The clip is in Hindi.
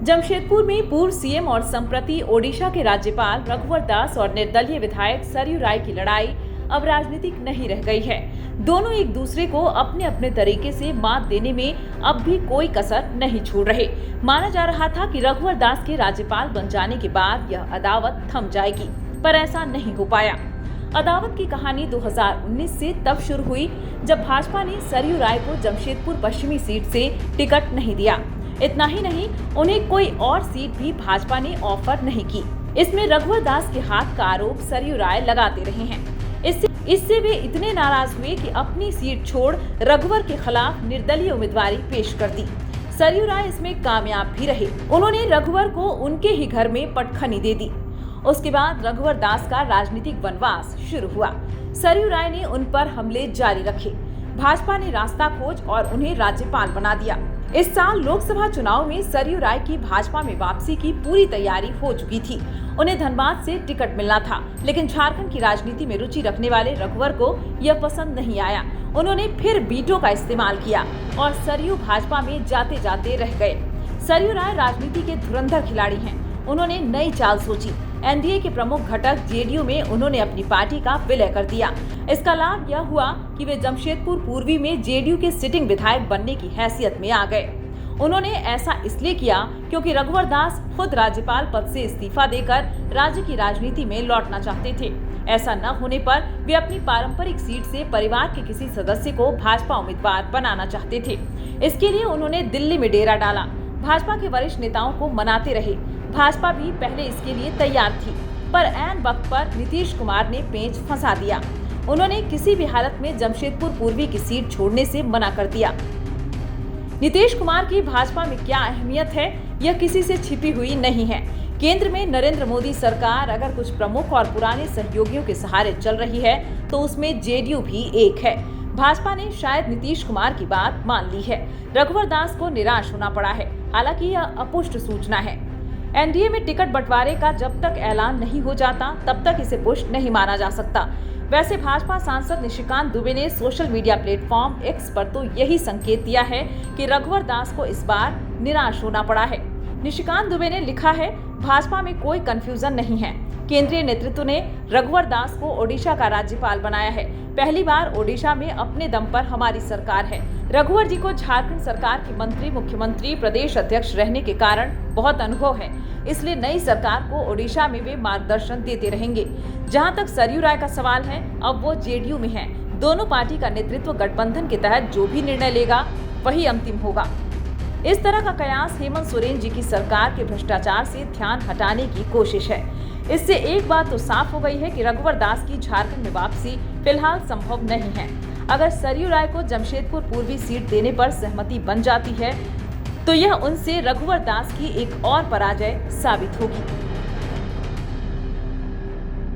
जमशेदपुर में पूर्व सीएम और संप्रति ओडिशा के राज्यपाल रघुवर दास और निर्दलीय विधायक सरयू राय की लड़ाई अब राजनीतिक नहीं रह गई है। दोनों एक दूसरे को अपने अपने तरीके से मात देने में अब भी कोई कसर नहीं छोड़ रहे। माना जा रहा था कि रघुवर दास के राज्यपाल बन जाने के बाद यह अदावत थम जाएगी, पर ऐसा नहीं हो पाया। अदावत की कहानी 2019 से तब शुरू हुई जब भाजपा ने सरयू राय को जमशेदपुर पश्चिमी सीट से टिकट नहीं दिया। इतना ही नहीं, उन्हें कोई और सीट भी भाजपा ने ऑफर नहीं की। इसमें रघुवर दास के हाथ का आरोप सरयू राय लगाते रहे हैं। इससे वे इतने नाराज हुए कि अपनी सीट छोड़ रघुवर के खिलाफ निर्दलीय उम्मीदवारी पेश कर दी। सरयू राय इसमें कामयाब भी रहे। उन्होंने रघुवर को उनके ही घर में पटखनी दे दी। उसके बाद रघुवर दास का राजनीतिक वनवास शुरू हुआ। सरयू राय ने उन पर हमले जारी रखे। भाजपा ने रास्ता खोज और उन्हें राज्यपाल बना दिया। इस साल लोकसभा चुनाव में सरयू राय की भाजपा में वापसी की पूरी तैयारी हो चुकी थी। उन्हें धनबाद से टिकट मिलना था, लेकिन झारखंड की राजनीति में रुचि रखने वाले रघुवर को यह पसंद नहीं आया। उन्होंने फिर वीटो का इस्तेमाल किया और सरयू भाजपा में जाते जाते रह गए। सरयू राय राजनीति के धुरंधर खिलाड़ी हैं। उन्होंने नई चाल सोची। एनडीए के प्रमुख घटक जेडीयू में उन्होंने अपनी पार्टी का विलय कर दिया। इसका लाभ यह हुआ कि वे जमशेदपुर पूर्वी में जेडीयू के सिटिंग विधायक बनने की हैसियत में आ गए। उन्होंने ऐसा इसलिए किया क्योंकि रघुवर दास खुद राज्यपाल पद से इस्तीफा देकर राज्य की राजनीति में लौटना चाहते थे। ऐसा न होने पर वे अपनी पारंपरिक सीट से परिवार के किसी सदस्य को भाजपा उम्मीदवार बनाना चाहते थे। इसके लिए उन्होंने दिल्ली में डेरा डाला। भाजपा के वरिष्ठ नेताओं को मनाते रहे। भाजपा भी पहले इसके लिए तैयार थी, पर ऐन वक्त पर नीतीश कुमार ने पेंच फंसा दिया। उन्होंने किसी भी हालत में जमशेदपुर पूर्वी की सीट छोड़ने से मना कर दिया। नीतीश कुमार की भाजपा में क्या अहमियत है, यह किसी से छिपी हुई नहीं है। केंद्र में नरेंद्र मोदी सरकार अगर कुछ प्रमुख और पुराने सहयोगियों के सहारे चल रही है, तो उसमें जेडीयू भी एक है। भाजपा ने शायद नीतीश कुमार की बात मान ली है। रघुवर दास को निराश होना पड़ा है, हालांकि यह अपुष्ट सूचना है। एनडीए में टिकट बंटवारे का जब तक ऐलान नहीं हो जाता, तब तक इसे पुष्ट नहीं माना जा सकता। वैसे भाजपा सांसद निशिकांत दुबे ने सोशल मीडिया प्लेटफॉर्म एक्स पर तो यही संकेत दिया है कि रघुवर दास को इस बार निराश होना पड़ा है। निशिकांत दुबे ने लिखा है, भाजपा में कोई कंफ्यूजन नहीं है। केंद्रीय नेतृत्व ने रघुवर दास को ओडिशा का राज्यपाल बनाया है। पहली बार ओडिशा में अपने दम पर हमारी सरकार है। रघुवर जी को झारखंड सरकार के मंत्री, मुख्यमंत्री, प्रदेश अध्यक्ष रहने के कारण बहुत अनुभव है, इसलिए नई सरकार को ओडिशा में वे मार्गदर्शन देते रहेंगे। जहां तक सरयू राय का सवाल है, अब वो जेडीयू में है। दोनों पार्टी का नेतृत्व गठबंधन के तहत जो भी निर्णय लेगा वही अंतिम होगा। इस तरह का कयास हेमंत सोरेन जी की सरकार के भ्रष्टाचार से ध्यान हटाने की कोशिश है। इससे एक बात तो साफ हो गई है कि रघुवर दास की झारखंड में वापसी फिलहाल संभव नहीं है। अगर सरयू राय को जमशेदपुर पूर्वी सीट देने पर सहमति बन जाती है, तो यह उनसे रघुवर दास की एक और पराजय साबित होगी।